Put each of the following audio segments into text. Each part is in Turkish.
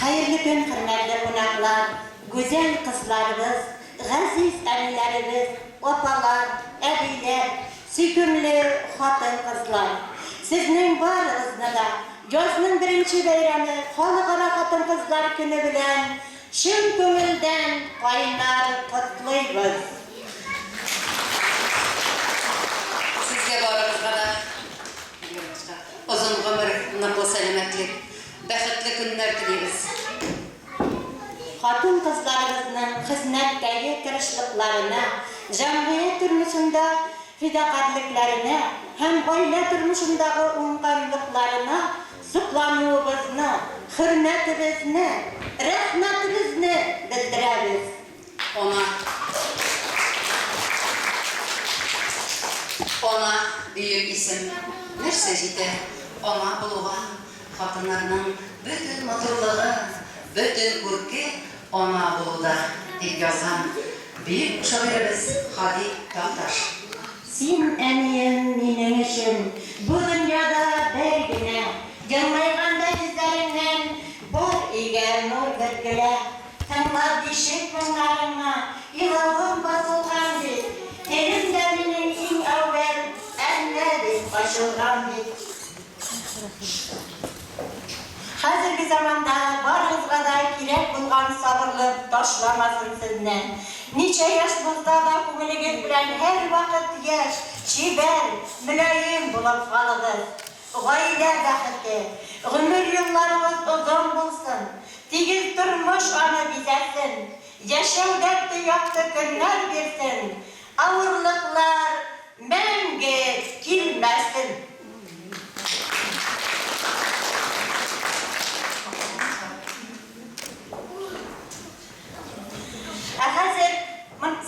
Hayırlı gün hürmetli konaklar, güzel kızlarımız, gaziz əmilərimiz, opalar, əbilər, sükünlü xatın kızlar. Sizin varınızda da gözünün birinci beyremi Xalqara Xatın Kızlar Günü bilen şın kömülden kaynar kutluyoruz. Sizge varınızda da uzun ömür, mutlu selametlik, bəxtli günler dileriz. Xatın kızlarımızın hizmetteki kirişliklerine, cemiyet turmuşunda fidakatliklerine, hem aile turmuşundaki umkanlıklarına, sıklanmamızını, hürmetimizni, rahmetimizni bildireriz. Ona büyük isim Mersejide, ona buluğa kadınlarının bütün motorluğu, bütün gurki ona buluda deyip yazan büyük şairimiz Hadi Tamtaş. Sen emiyim minin için bu dünyada bir güne, gelmeyganda izlerinden bol iger nur bilgile, tanlar dişik bunlarına, ilahım basılgan bir, elimde minin in evvel, enledim başılgan bir. Hazırki zamanda barınızga da kirek bulgan sabırlı taşlamasın sizden. Nice yaş bulsa da köngülüğüz bilen her vakit yaş, çiber, mülayim bulup kalığız. Gaile baxıtı, ömür yıllarımız uzun bulsun. Tigiz durmuş anı bizesin. Yaşam derdi yaptı günler birsin. Ağırlıklar menge kilmesin. Hazır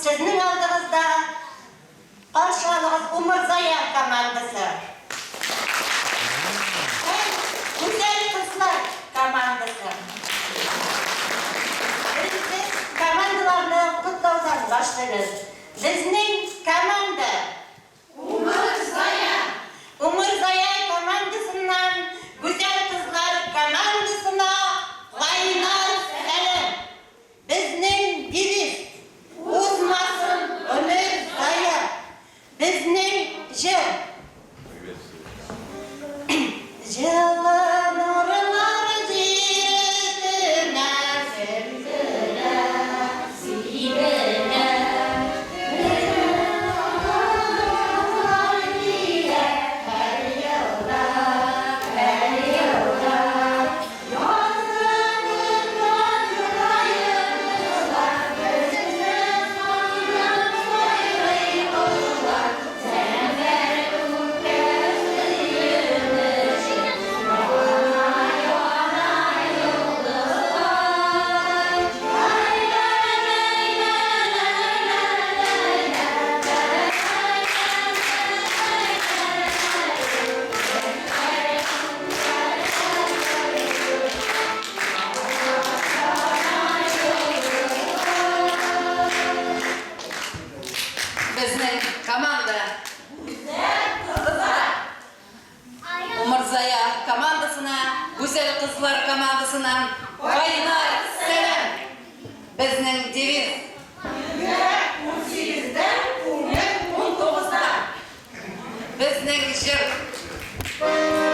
sizin aldığınızda karşılığınız Umurzaya komandası. Güzel Kızlar komandası. Biz komandalarını kutludan başlarız. Bizning komanda Umurzaya komandasından Güzel Kızlar komandasına kaynar selam. Bizning deviz uzmasın Umurzaya. Bizning Güzel Kızlar komandasından kaynar selam. Bizning deviz 18'den 19'dan. Bizning jir. Yeah.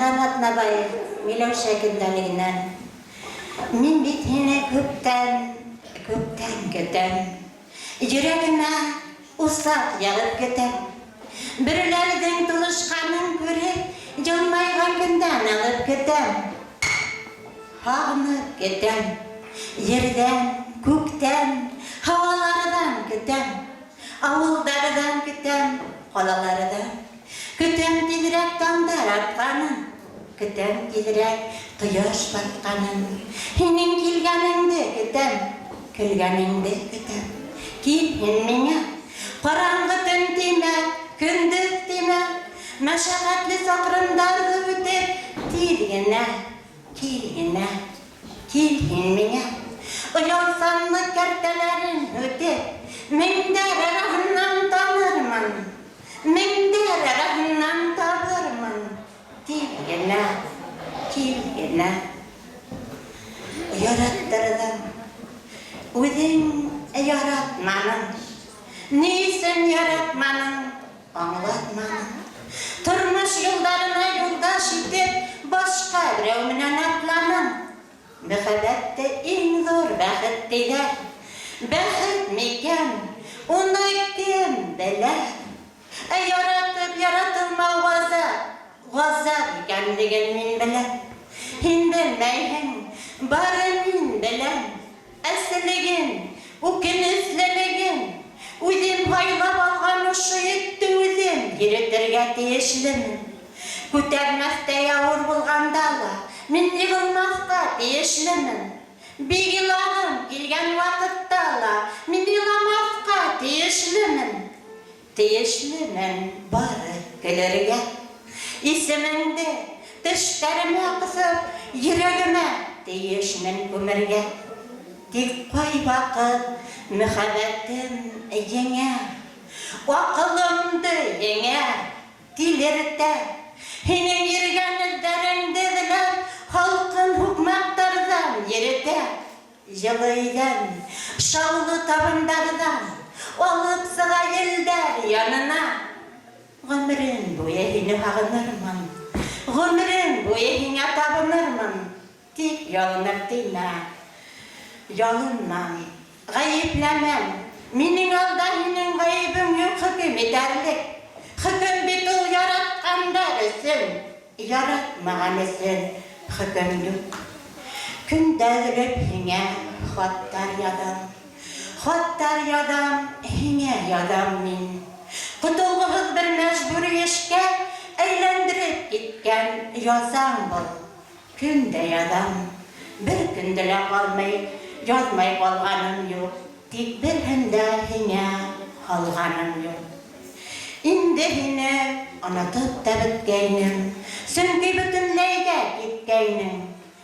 Sanat Nabayev, Miloša Kendaliginan. Min bit hine köpten kötem. Yüreğime usat yağıp ketem. Birilerden tuluşkanın görüp, canmaygan günden alıp ketem. Hağınıp ketem. Yerden, kökten, havalardan ketem. Avullardan ketem, kolalardan. Ketem dilrek damdar atkanın. Ketem dilrek kıyaş batkanın. Hinin kilganingde ketem. Külganingde ketem. Kilhin mine. Karangı tün dime, kündüz dime. Meşakkatli sakrındardı ötep. Kilgine, kilhin mine. Uyalsanlı kertelerin ötep. Mindere rahından tanırman. Mindere rahından tanırman. Kilgine. Yarattırdım. Udin yaratmanın. Nisin yaratmanın? Anlatmanın. Turmuş yollarına yoldaş edip başka birevminen atlanın. Mühabbette en zor vakit diler. Vakit miken, onu kim bilir? Yaratıp yaratılma gazap ikenligin min bilir. Hin bilmeyhin, barın bilen. Esligin, ukinizliligin. Uzim haylap algan uşu etti uzim. Yiritirge tiyişlimin. Kutermezde yavur bulgandala. Min yığılmazda tiyişlimin. Bir yılağım kilgen vakittala. Min yılamazda tiyişlimin. Tiyişlimin barı gülürge. İsiminde dişlerime kısıp yüreğime tiyişmin kumirge. Dik koy vakit mühabbetim yenge. Akılımdı yenge. Dilirde. Hinin yirgenizlerinde diler. Halkın hükmetlerden yeride. Yılıydan, şavlı tabınlardan. Olup sığa yıllar yanına. Ömrün boyu hini ağınırman. Ömrün boyu hine tabınırman. Dik yolunur dine. Yalınmam, gayiplemem. Minin alda hinin gayibim yok hüküm ederlik. Hüküm bitul yaratkanlarısın. Yaratmağanısın, hüküm yok. Kündezirip hine Xattar yadam, hine yadam min. Kutulğuz bir mecburi işke, eğlendirip gitken yazan bul. Künde yadam, bir kündele kalmayı, yazmay kalganım yok. Dik bir hinde hine kalganım yok. İndi hine anatıp da bitkeynim. Sünkü bütünleyge gitkeynim.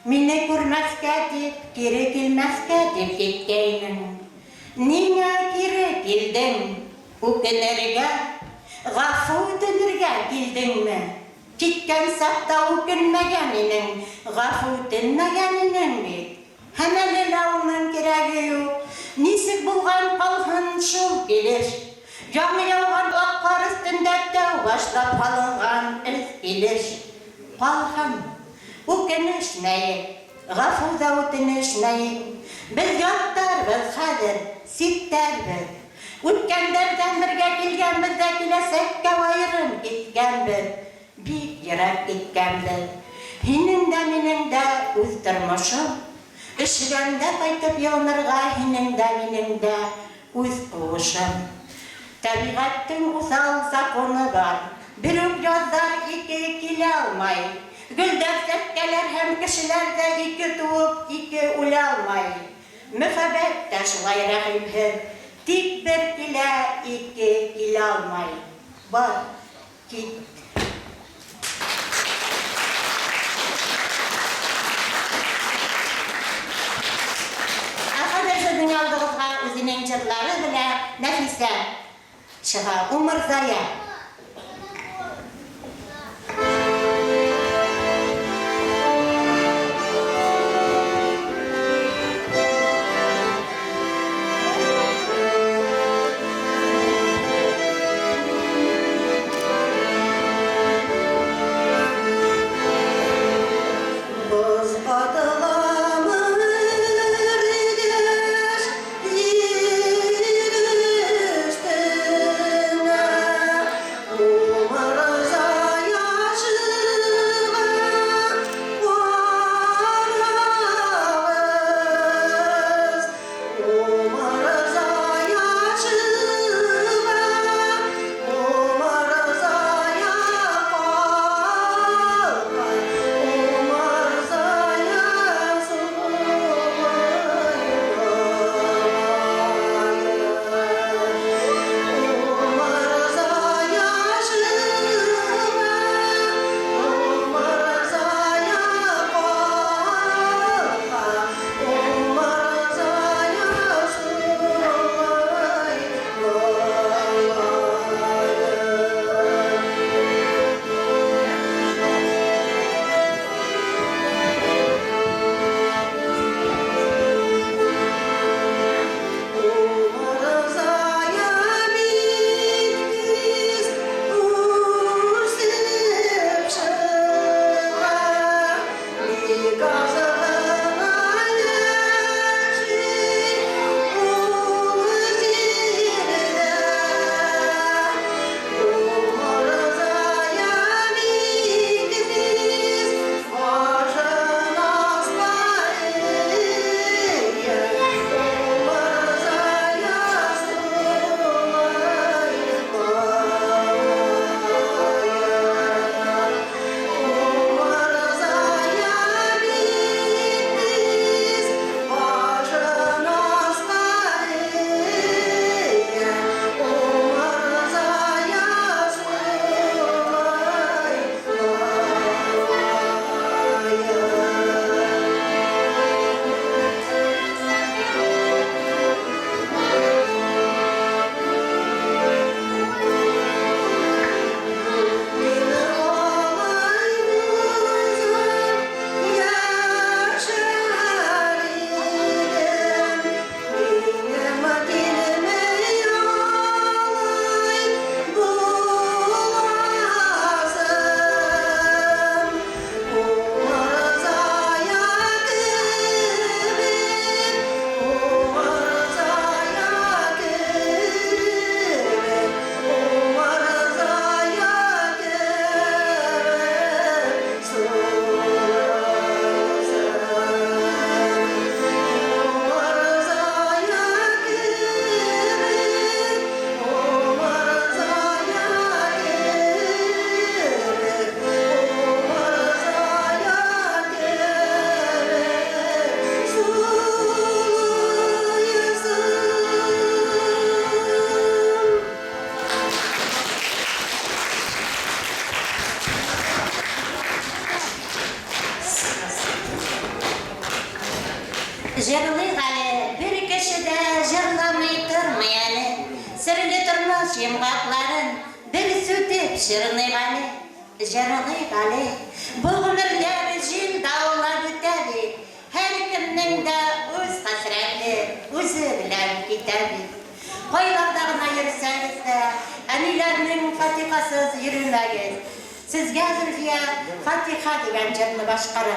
Mine kurmazke dip, geri kilmezke dip gitkeynim. Nine geri gildin, ukinirge, gafu dönürge gildin mi? Gitken sakta ukinmegeninin, gafu dönmegeninin mi? Hemen elavının kiregi yok. Nisik bulgan kalhın şul gelir. Yağmı yağgan akkar üstünde de başlap kalıngan iz gelir. Kalhın, ukiniş neyi? Gafu da utiniş neyi? Biz yattar biz hadir, sittar biz. Utkenlerden birge kilgen bizde kilesekke vayırın gitken biz. Bir yırak gitken biz. Hinin de minin de uzdurmuşum. Işığında kaytıp yolnırga hinin de minin de uzdurmuşum. Tabiatın usal zakonu var. Bir yazar iki kile almay. Güldür setkeler hem kişilerde iki tuğup iki ulalmay. Mühabbet taşılay rahimhir. Dik bir kile iki kile almay. Var, git. Arkadaşların aldığınızda özünün çırları bile nefise çığa umırzaya. ayakların bir sütüp şırnıgalı, jarılıgalı. Bu ömürler jil dağlar ötedi. Her kimnin de öz hasreti, özü bilen gitedi. Koylardağına yürüseniz de, anilerinin fatikasız yürümeyiz. Sizge Zülfiye Fatiha diyen canlı başkara.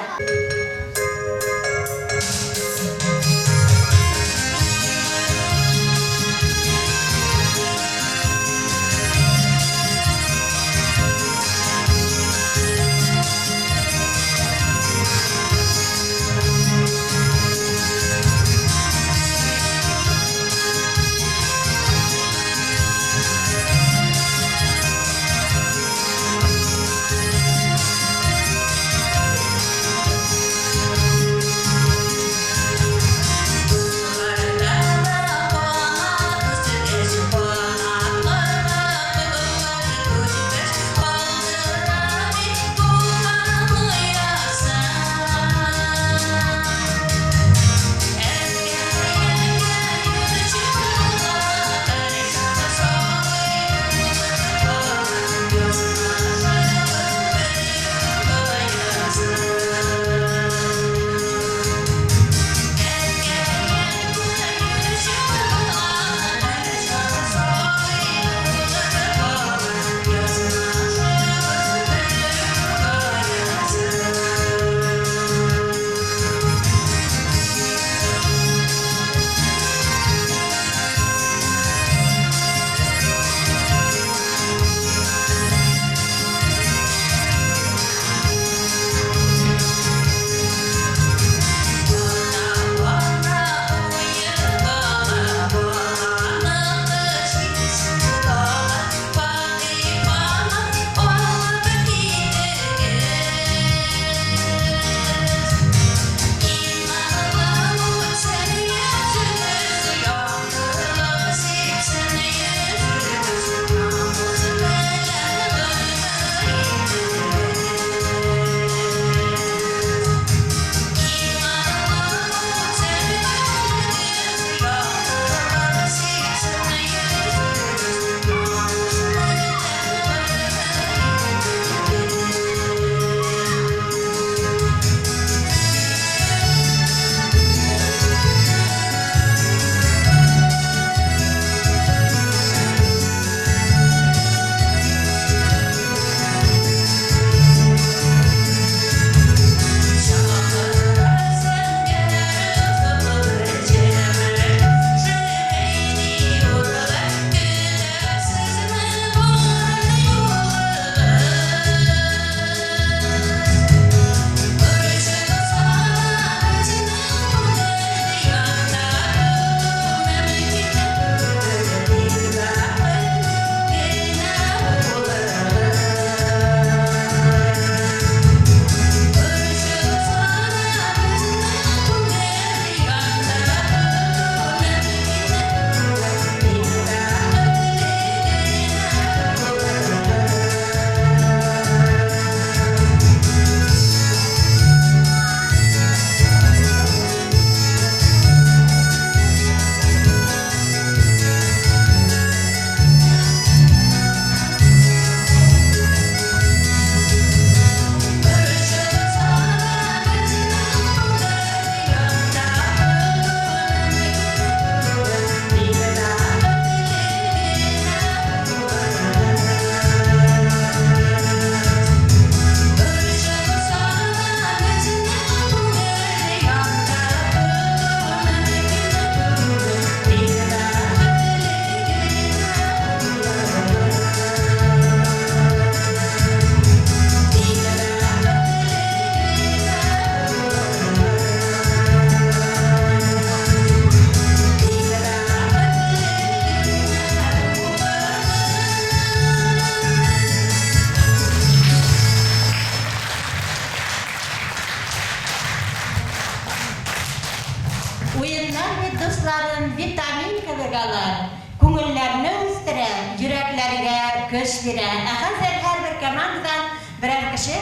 dostlarım vitamin kıvırgalar, көңілләрне үстерә, йөрәкләргә көч бирә. Хәзер һәр командадан берәр кеше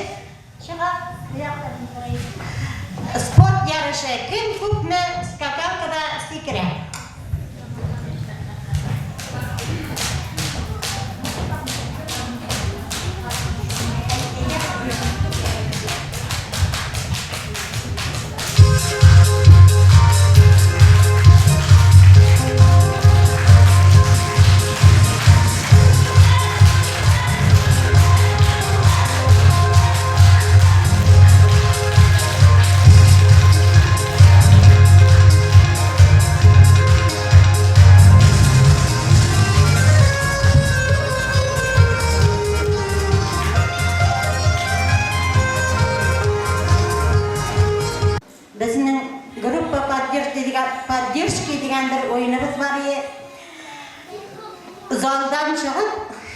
чыга. Спорт ярышы, кем күпме скакалкада сикерә.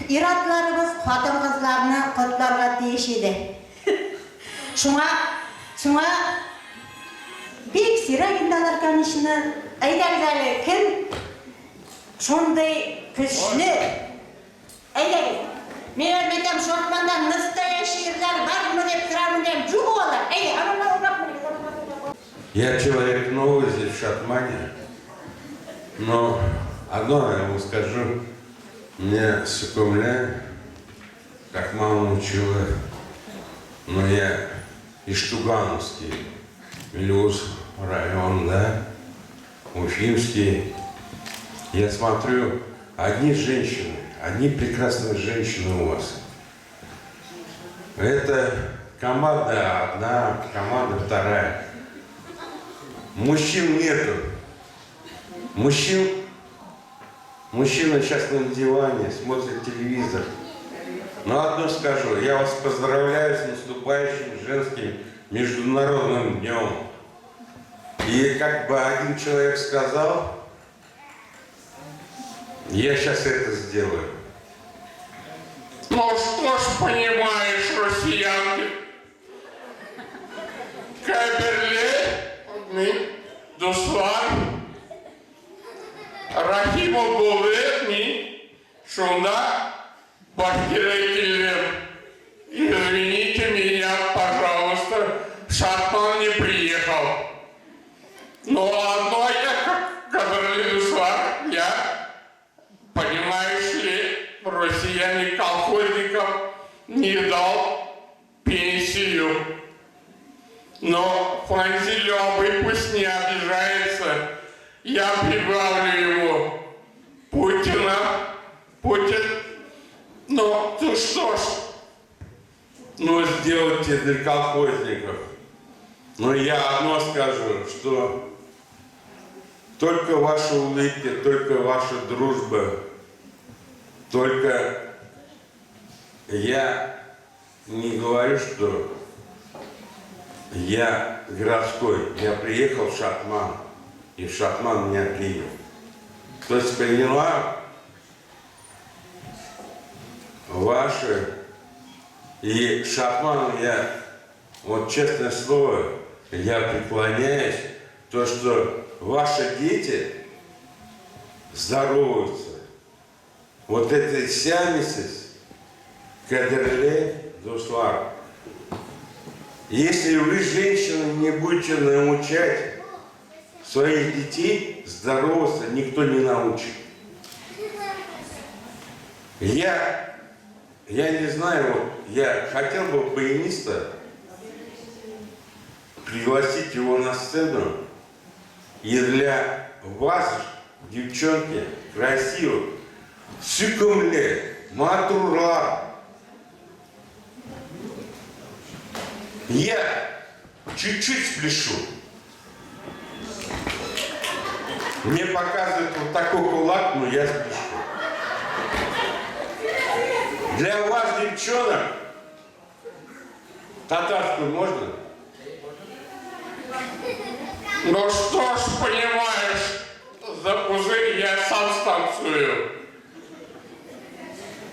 iraatlarımız kadın kızlarını kutlarga değişidi. Şuna bir sıra gündalar kanışını aydarlar kim şunday güçlü ayдар. Men metam Şatmandan nastoящий şiirler var mı deb so'raman deb juğolar. Я человек новый здесь, в Шатмане, но одно я ему скажу, меня сукумля, как мама учила, но я Иштугановский, Милюс район, да, Уфимский. Я смотрю, одни женщины, одни прекрасные женщины у вас. Это команда одна, команда вторая. Мужчин нету. Мужчина сейчас на диване, смотрит телевизор. Но одно скажу, я вас поздравляю с наступающим женским международным днем. И как бы один человек сказал, я сейчас это сделаю. Ну что ж, понимаешь, россиянки, каберле, достар, Рахимов Булетни, шунда, башкирекилем. Извините меня, пожалуйста, Шатман не приехал. Но одно я, как каберле достар, я, понимаешь ли, россияне колхозникам не дал пенсию. Но Фанзилёвый пусть не обижается. Я прибавлю ему Путин. Ну что ж. Ну, сделайте для колхозников. Но я одно скажу, что только ваши улыбки, только ваша дружба, только я не говорю, что я городской. Я приехал в Шатман, и в Шатман меня принял. То есть приняла ваши, и Шатману я, вот честное слово, я преклоняюсь, то, что ваши дети здороваются. Вот это сямисис, кадрле, дуслар. Если вы, женщины, не будете научать своих детей здороваться, никто не научит. Я не знаю, вот, я хотел бы баяниста пригласить его на сцену и для вас, девчонки, красивых, сукумле, матурлар. Я чуть-чуть спляшу. Мне показывают вот такой кулак, но я спляшу. Для вас, девчонок, татарскую можно? Ну что ж, понимаешь, за пузырь я сам станцую.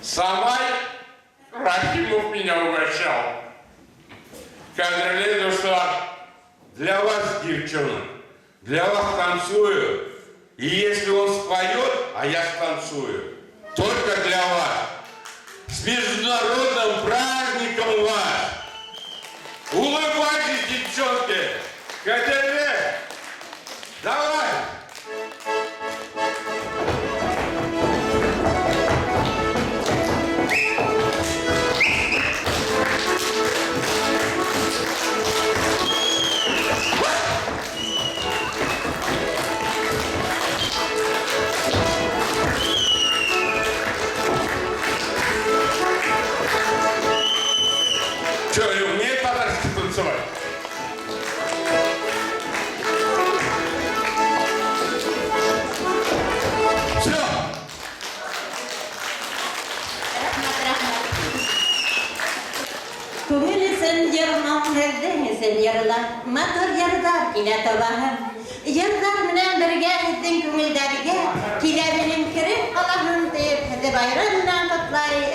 Самай Рахимов меня угощал. Кадрле душа. Для вас, девчонок, для вас танцую. И если он споет, а я станцую, только для вас. С международным праздником вас! Улыбайтесь, девчонки! Кадрле! Давай! Что, и умеет по-татарски танцевать? Все! Көңілісін ерман herdenizin yarılar, motor yarılar yine tabahım. Yarılar menen birge ettin köngülderiге, kile benim kirim Allah'ım deyip, hadi bayramdan kutlay,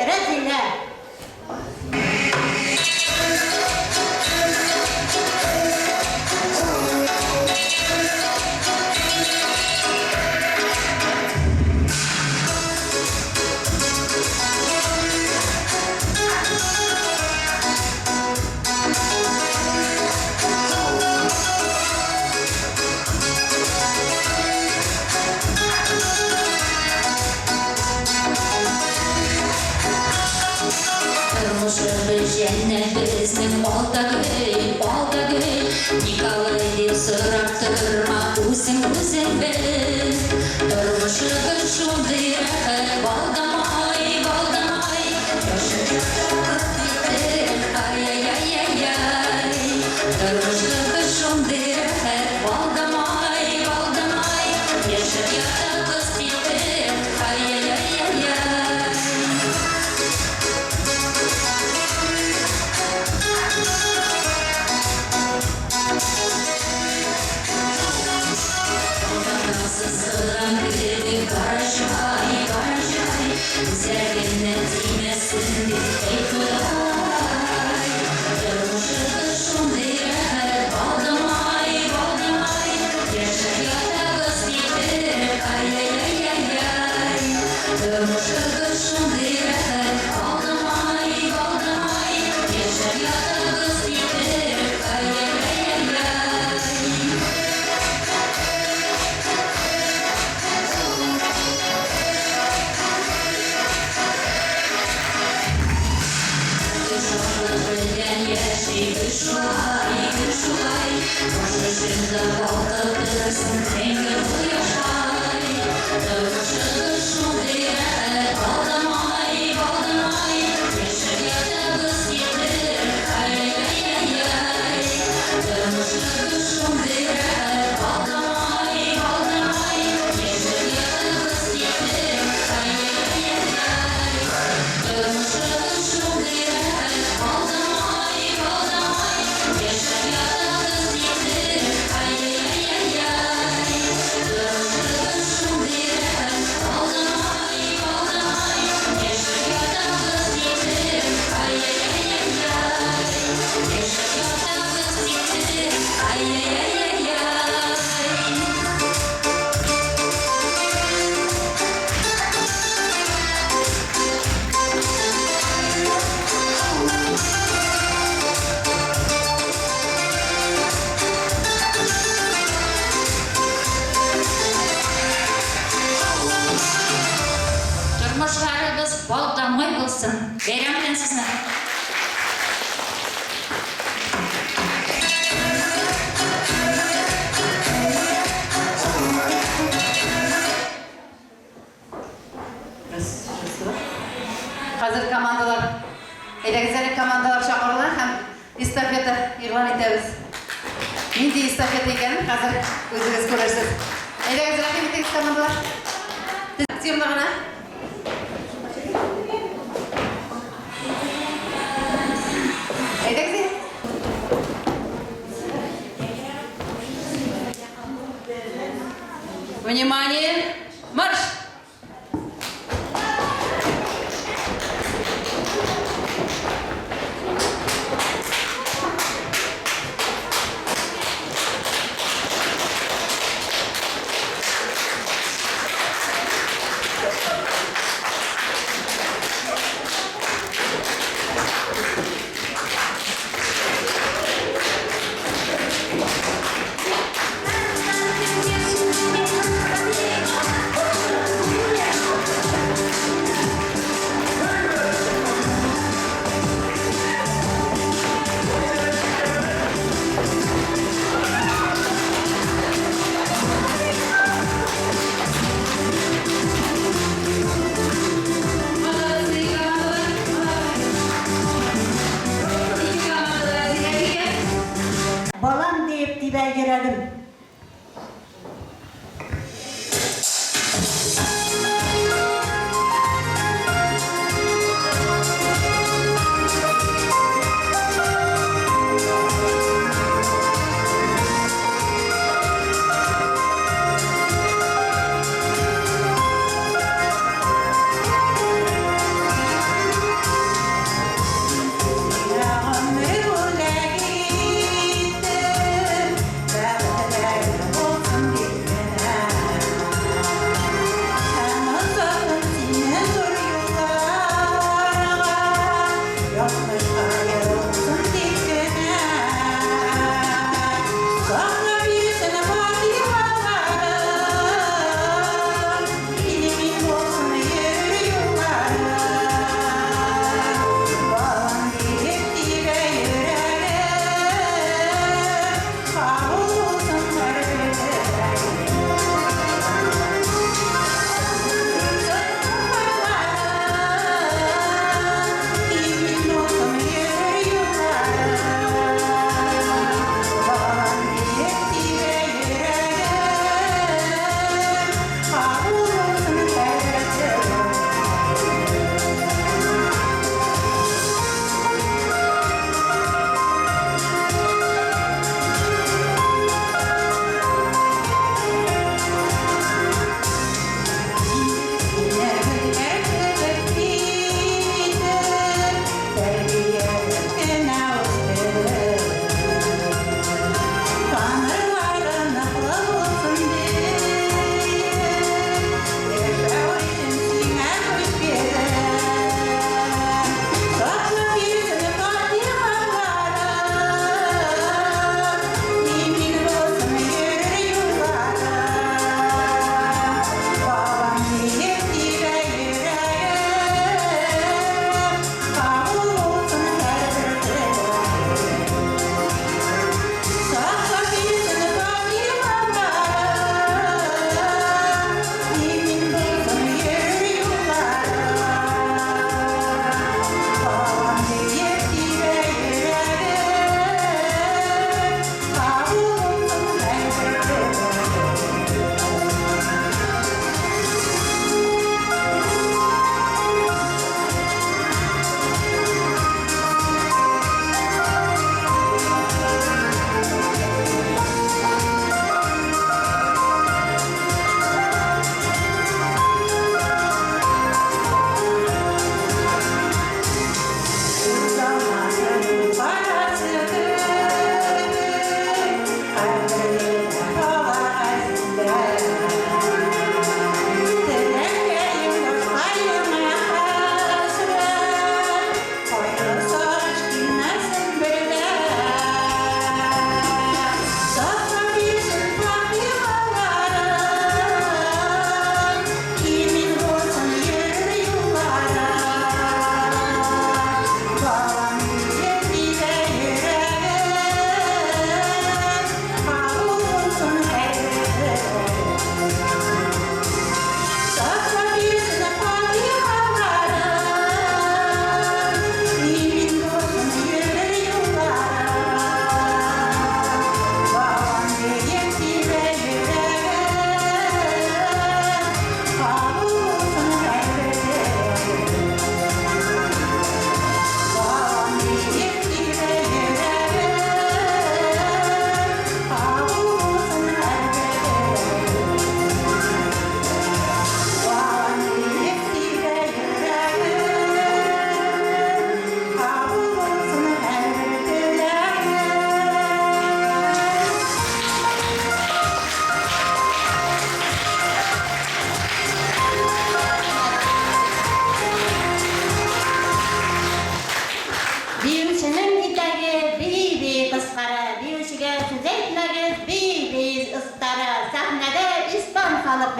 Тормышыбыз және біздің балдагүл Николай деп сұрап тұрма өзің біл Тормышыбыз шундый рәхәт балдамай Ай-яй-яй-яй-яй Тормышыбыз шундый рәхәт балдамай Яшәп ятабыз титеп Ай-яй-яй-яй-яй Сызылам күледі қарашай Зәргені тимесін ей құдай Тормышыбыз шундый рәхәт балдамай Яшәп ятабыз титеп Ай-яй-яй-яй-яй Тормышыбыз шундый рәхәт балдамай Яшәп ятабыз титеп Ай-яй-яй-яй Білген яшейді шулай Може жында балтырсын теңгі ұяшай Тормышыбыз шундый рәхәт балдамай Яшәп ятабыз титеп Ай-яй-яй-яй Тормышыбыз шундый рәхәт балдамай Яшәп ятабыз титеп Ай-яй-яй-яй Тормышыбыз шундый рәхәт балдамай Яшәп ятабыз титеп Ай-яй-яй-яй Тормышыбыз шундый рәхәт балдамай Яшәп ятабыз титеп Ай-яй-яй-яй Яшәп ятабыз титеп Ай-яй-яй-яй Тормышларыбыз балдамай болсын. Берем мен сізні. Қазір командалар, элегізерлік командалар шақырылған һәм эстафета иғлан етеміз. Нендей эстафета екенін қазір өзіңіз көресіз. Элегізерлік етіңіз командалар. Активнағына. Әйдәкізі. Внимание, марш!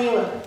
Баклыйы.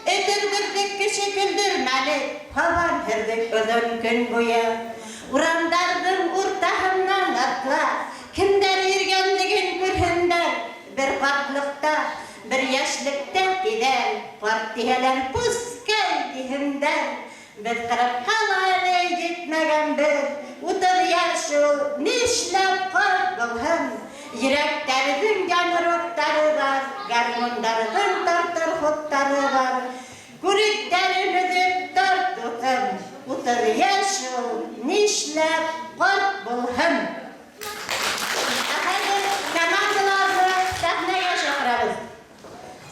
Ötürdük kişi güldürmeli, havan hırdık uzun gün boyu. Uramdardın urtahından atla, kimler yürgenligin kürhünden, bir patlıkta, bir yaşlıkta gider, partiyeler puskay dihimden, bir kırıp halaya gitmegen bir, utur yaşı nişlep korkulhım, yüreklerin yanırıkları var, garmonların tartır hutları var, Kuritlerin ödüp dört tutum, utur yaşı nişlep korkulhım. Efendim, komandalarını sahneye çağırırız.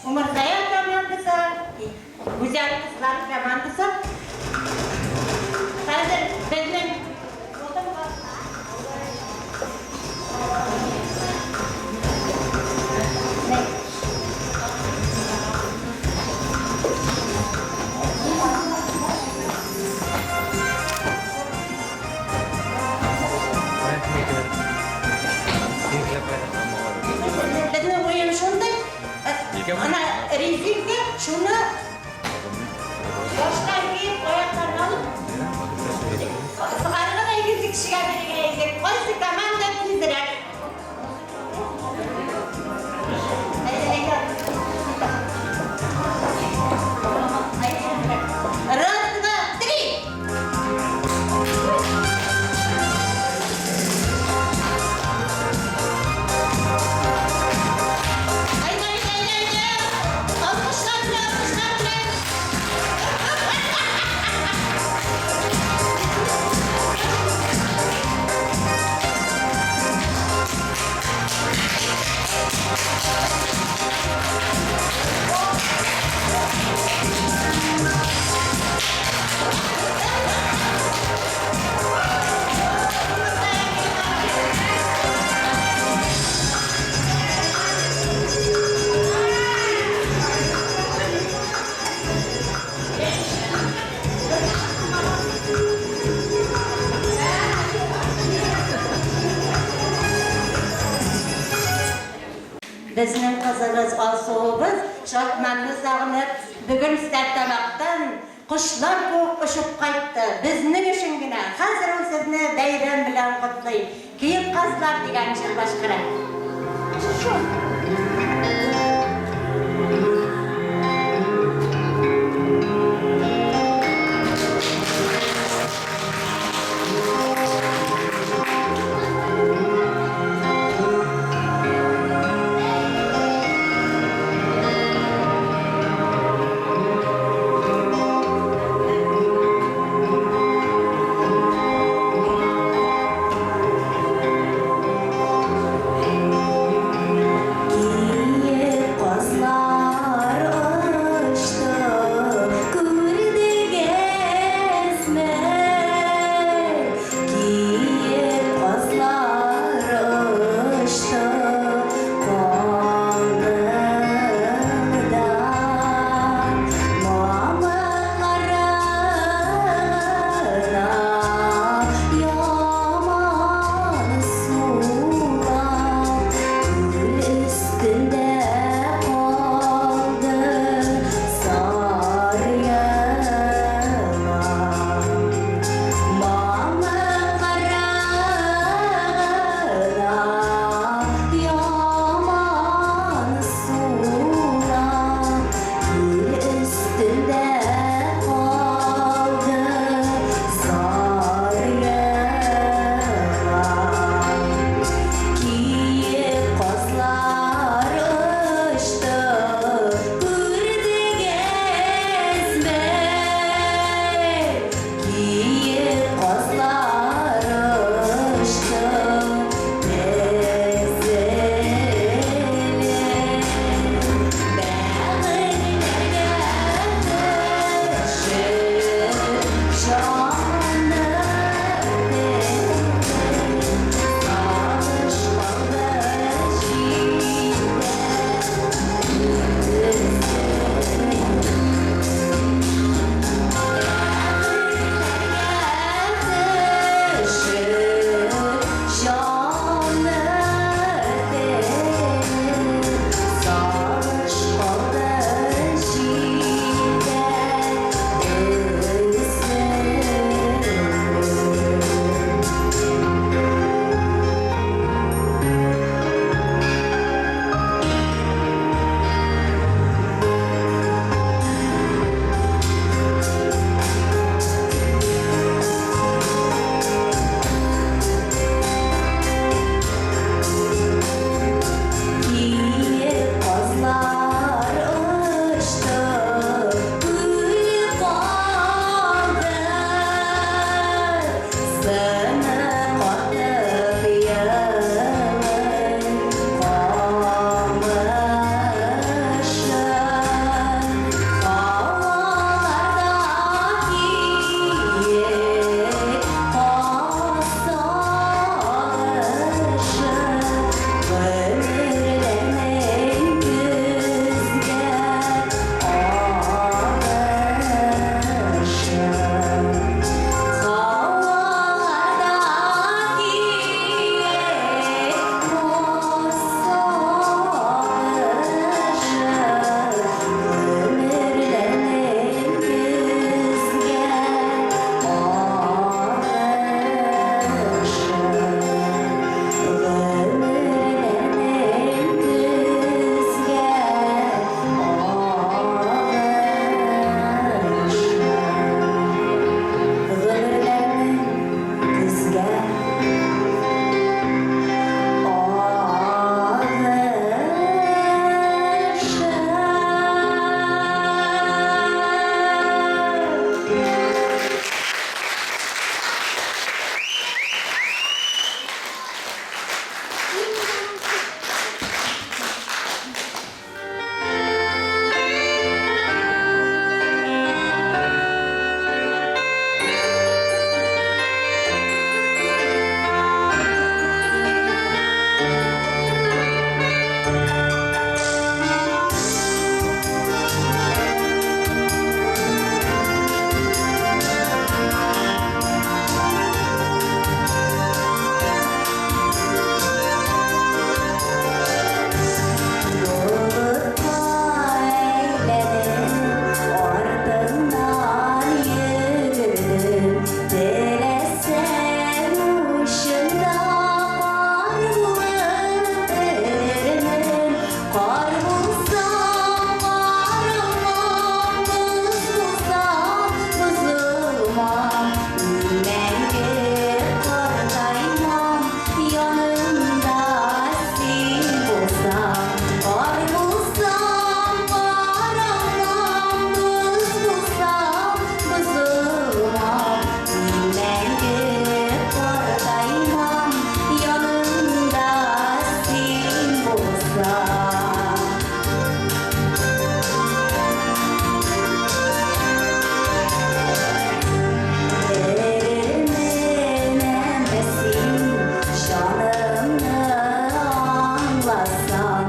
Umurtaya komandası, güzel kızlar komandası. Hazır bizim Bizim oyun şunda, ana rezilde şunu baştan giyip ayaklarını alıp sıkarına da 200 kişi gelecek. Oysa komanda tizdirek. Раз, два, три! Bizning qizimiz Alsuğumuz Şatmanni sağınıp bugün Şatmantamaktан qushlar ko'p uçup qaytdi. Bizning uchungina hozir u sizni bayram bilan qutlaydi. Keyin qizlar degan shir boshqara.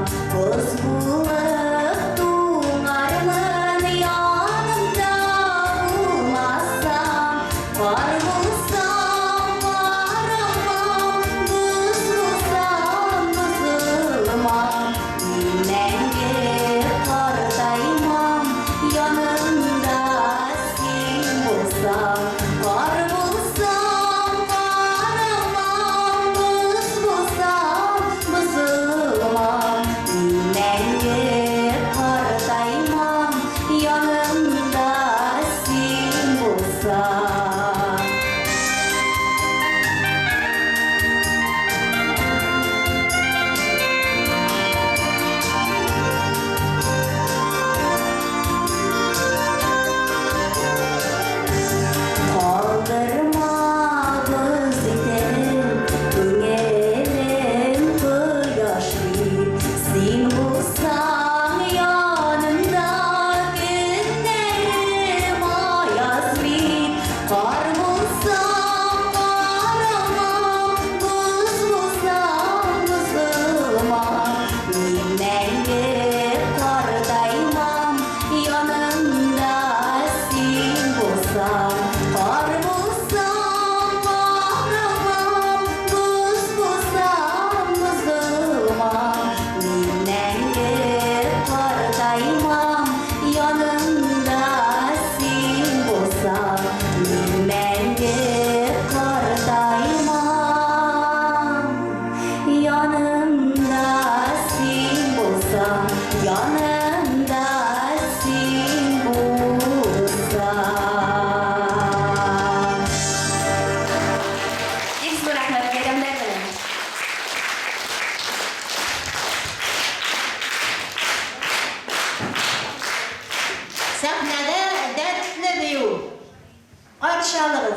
Kız bulup tuğarımın yanımda bulmazsam, var bulsam varamam, kız bulsam kızılmam. Dinlenge kardaymam, yanımda sen bulsam, var bulsam varamam, kız bulsam kızılmam. Dinlenge kardaymam, yanımda sen bulsam. Kaldırma gözlerim, dönerim kıyaşlı. Sen bulsan yanımda günlerim ayazlı. Kar bulsam karamam, kız bulsam kızılmam. Dinlenge kardaymam, yanımda sen bulsam. Kar bulsam karamam, kız bulsam kızılmam. Dinlenge kardaymam, yanımda sen bulsam. Dinlenge kardaymam, yanımda sen bulsam. Yanımda sen bulsam. İlk rahmet gelenler bilen. Sahnede dertli büyü. Alkışlarınız.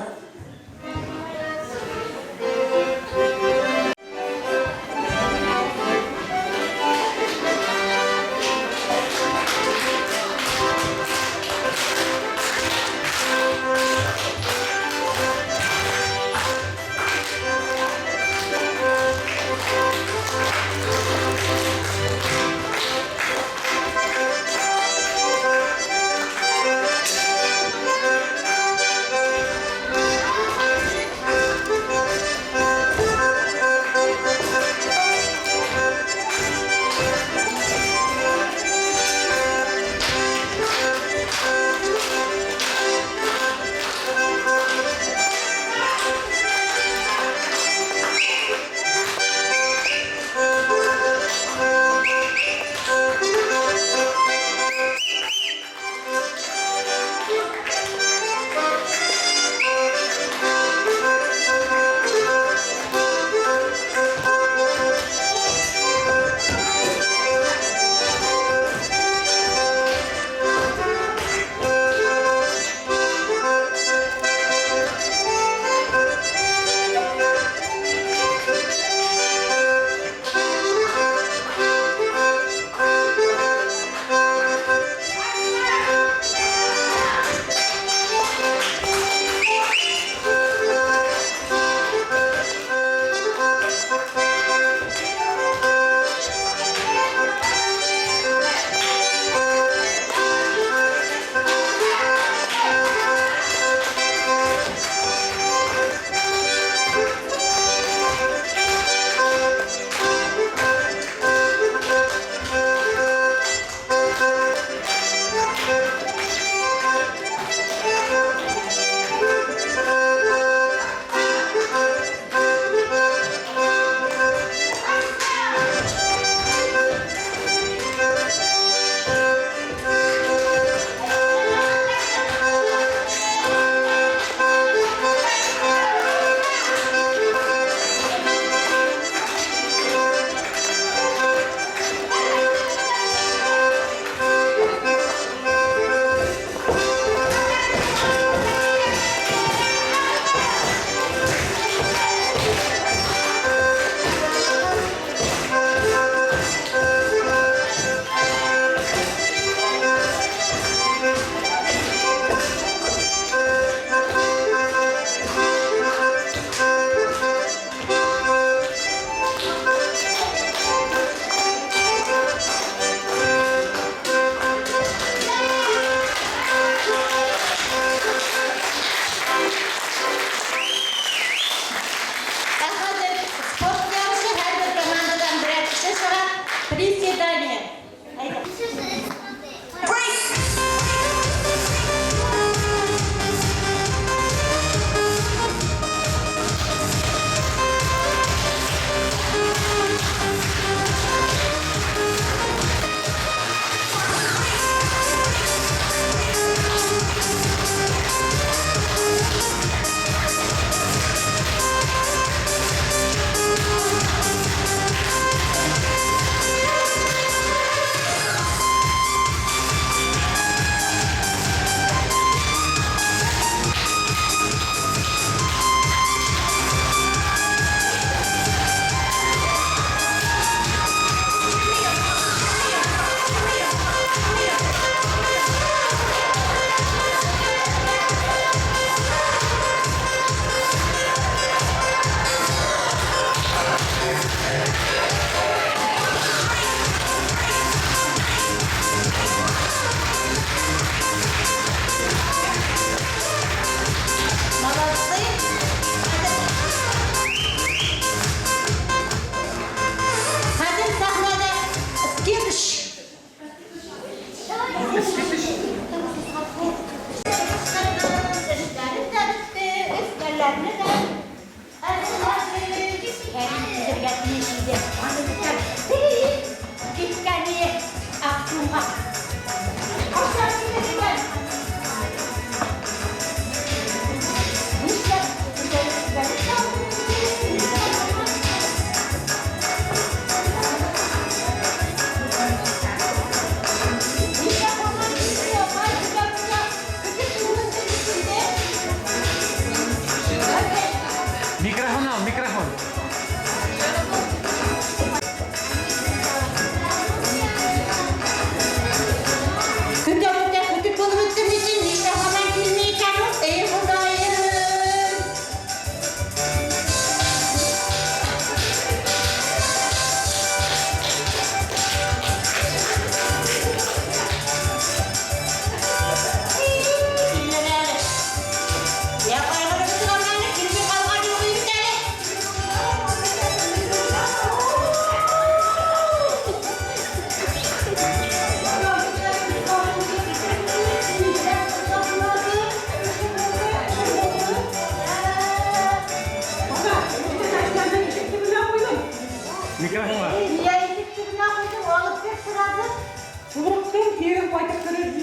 Bıraktım, yerim baytık kırıldı.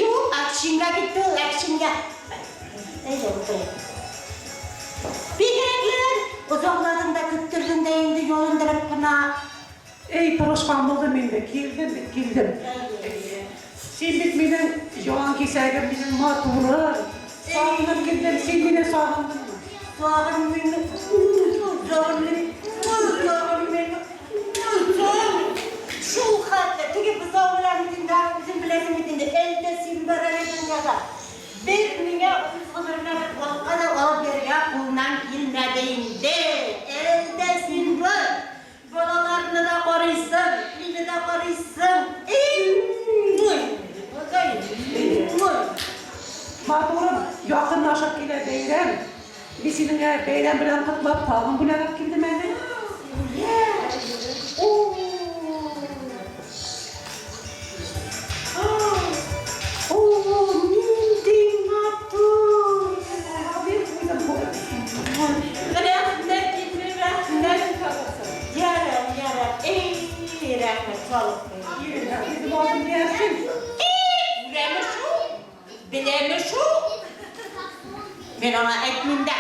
Yok, akşamda gitti, akşamda. Öyle oldu. Bir gerekler, uzaklardan da küttürdün de indi yolundırıp kına. Ey taraşkan buldum indi, kildim. Sen bitmeden yoğan keserken bizim matuğlar. Sağlık kildim, sen bile sağlıklı mı? Soğanım benim, soğanım benim. Şu hatta, teki bu soğanların dinler, bizim bilesim bitinde, elde silberelerin ya da. Bir mine uzunlarına vakada alıp ya kullan ilmediğinde, elde silber. Balalarını da koruysun, beni de koruysun. Matuğum, yakınlaşıp gele beyren. Biz seninle beyren bilen kutlayıp tağın bu ne kildim benden? Minding matuğum. Yaram, ey rahmet sağlık. Bizim oğlum gelsin. Bilemi şu. Ben ona etmeyeyim de.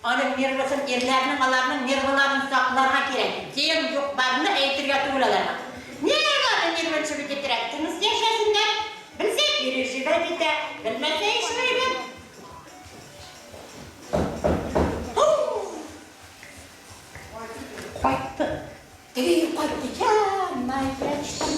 Onun mirvasın, irlerinin, alarının, mirvalarının saklarına gerek. Diyem yok barını eğitir yatı ulalarına. Niye varın mirvanı bir getirektiniz? Yaşasınlar. Bilsek bir işi de bir de. Bilmezse iş verin. Bayttı. Bayttı ya. Mayra çıktı.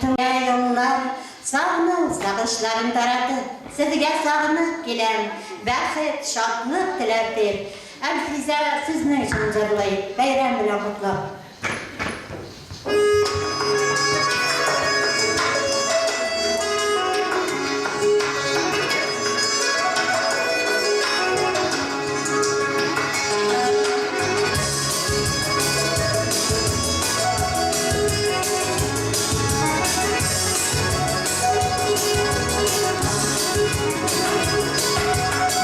Yıllar sağının sağışların taradı. Sizge sağını gelen bəxet, şadlık dilerdir. Size sizin için zırlayıp bayram bile kutlu.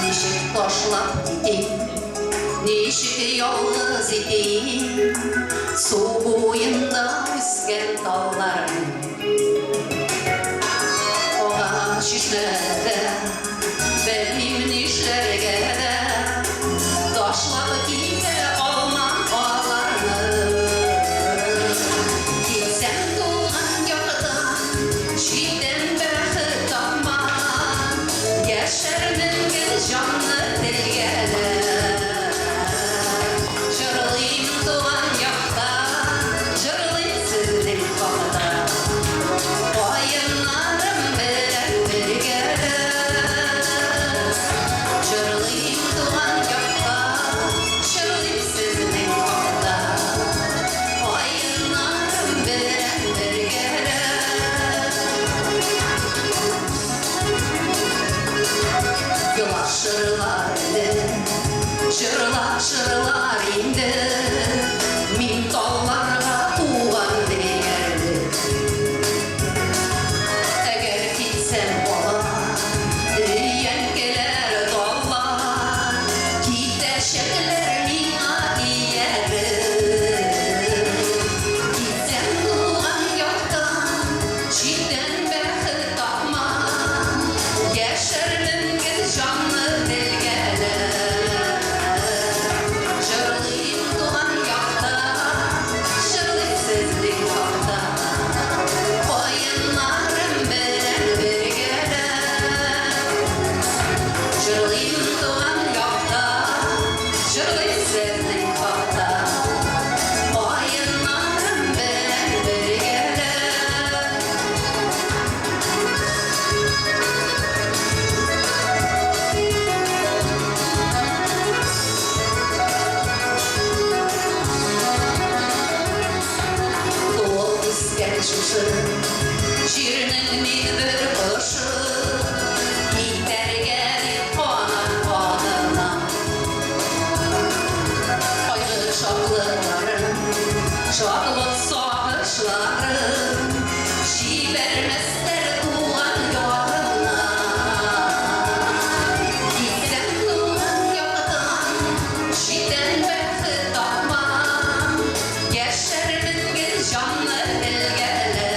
Nişik taşlap gideyim, nişik yalnız ideyim, su boyunda üsken dağlarım. Oğa şişmede, benim nişlerge de, taşlap gide alman ağlarını. Gitsem doğan yoldan, şiden bəxi tapman, yaşarımın canlı dilgələ. Jırlayım doğan yoxda, jırlayım sizlik qalda. Oyunlarım bilən birgələ. Jırlayım doğan yoxda, jırlayım sizlik qalda. Oyunlarım bilən birgələ. Yılaşırlar indi, şırlaşırlar indi, min dallarla tuğan değerli. Eğer gitsem ola, diyen gelir dallar, gideşekler mina iyeri. Gitsem tuğan yoktan, şiden bəxi tapman, yaşarımın canlı dilgələ. Jırlayım doğan yoxda, jırlayım sizlik qalda. Oyunlarım bilən birgələ. Jırlayım doğan yoxda, jırlayım sizlik qalda. Oyunlarım bilən birgələ. Doğup isken şuşı, şirinin min bir kışı, gider gelip anan adına. Ayrı şaklılarım, şaklık sağışlarım, şi vermezler doğan yoluna. Gitsem doğan yoldan, şiden bəxi tapmam, yaşarımın canlı dilgələ.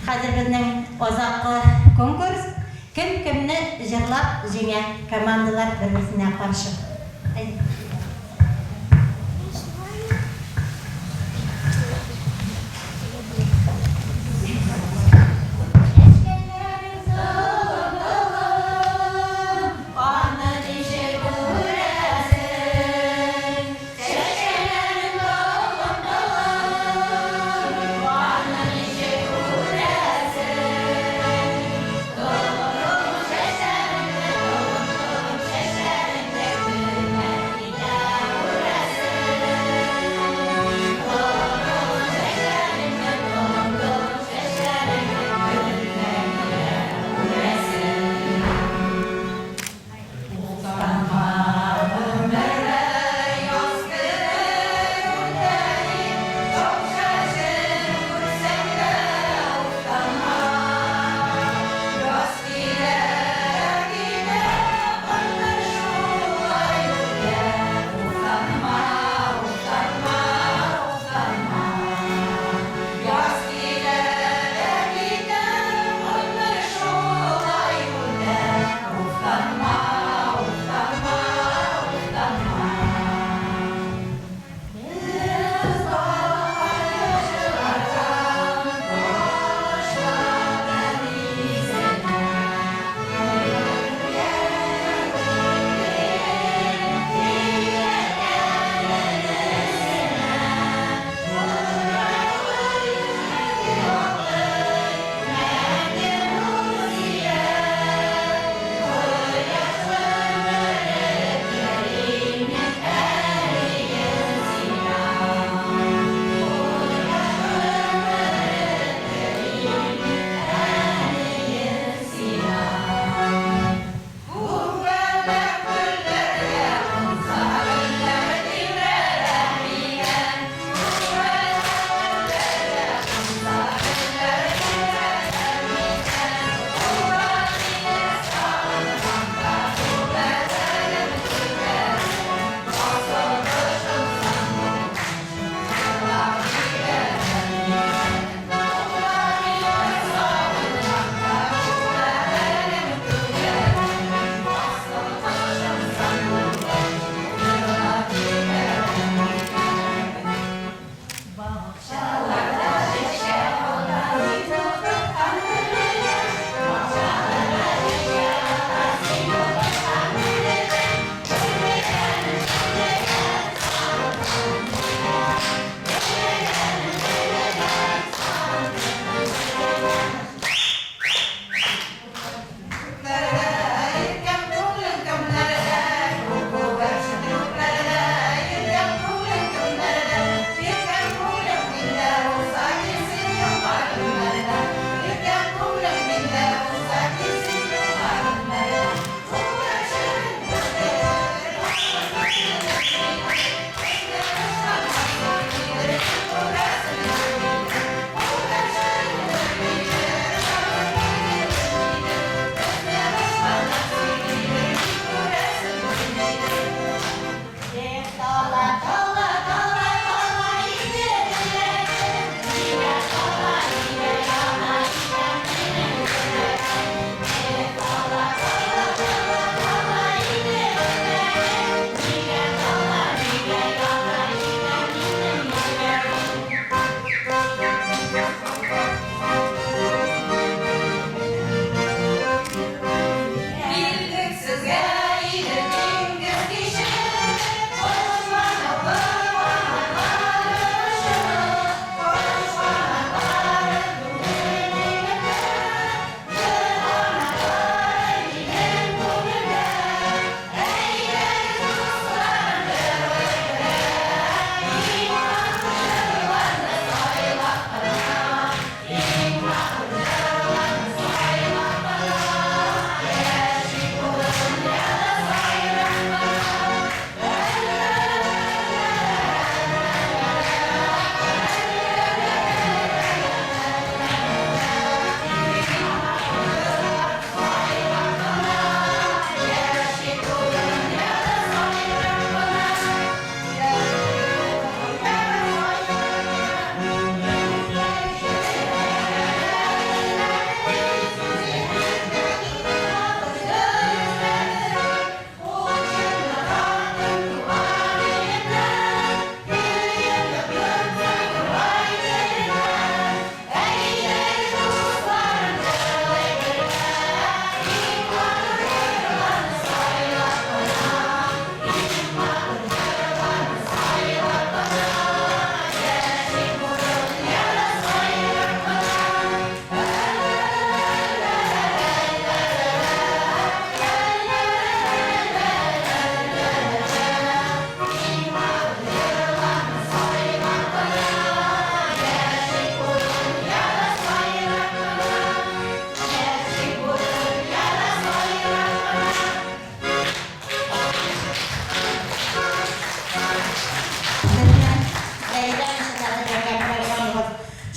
Hazır bizning ozoqi konkurs. Kim kimni jırlab jenge komandalar bir-birisine qarshi.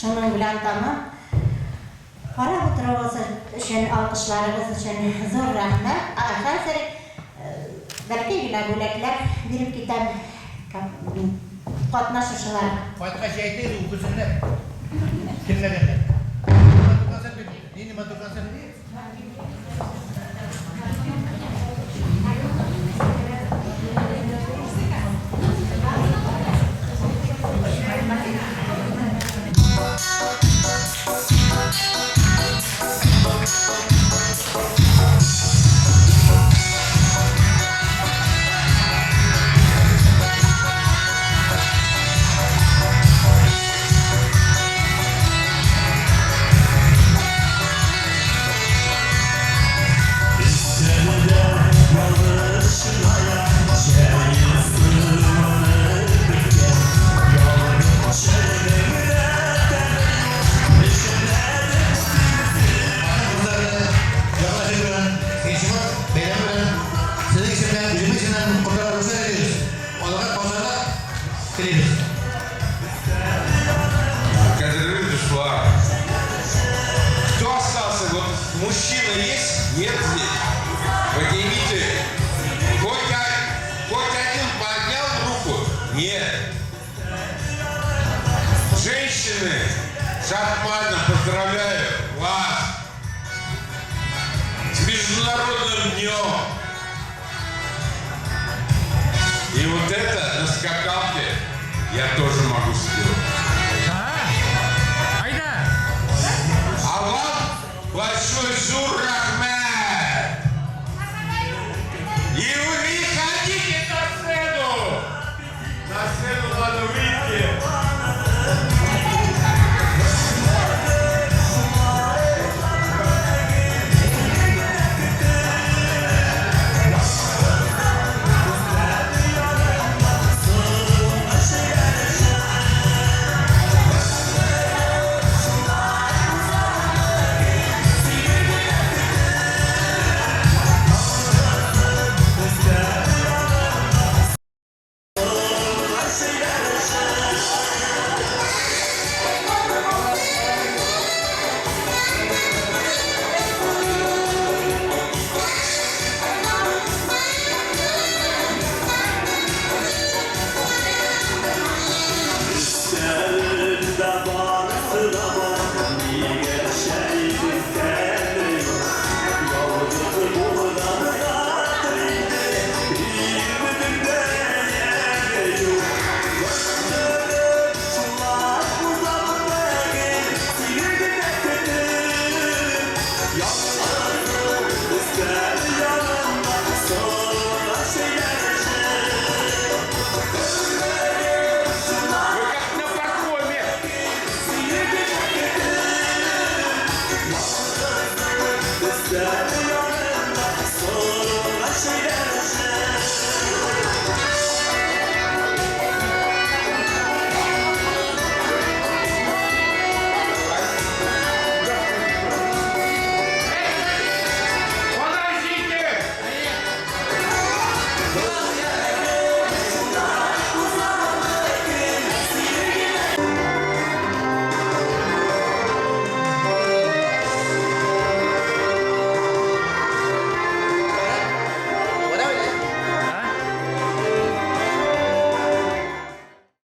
Şunun bilen tamam. Para oturduğunuz için, alkışlarınız için zor rahmet. Hazır belki güle gülekler bir kitap katnaşışlar. Başka şey değil, uykusunlar. Kimlerine? Yeni matukası değil. Мужчина есть? Нет здесь. Поднимите. Хоть один поднял руку? Нет. Женщины, Шатмантамак, поздравляю вас с Международным днем. И вот это на скакалке я тоже могу сделать. А вам большой жур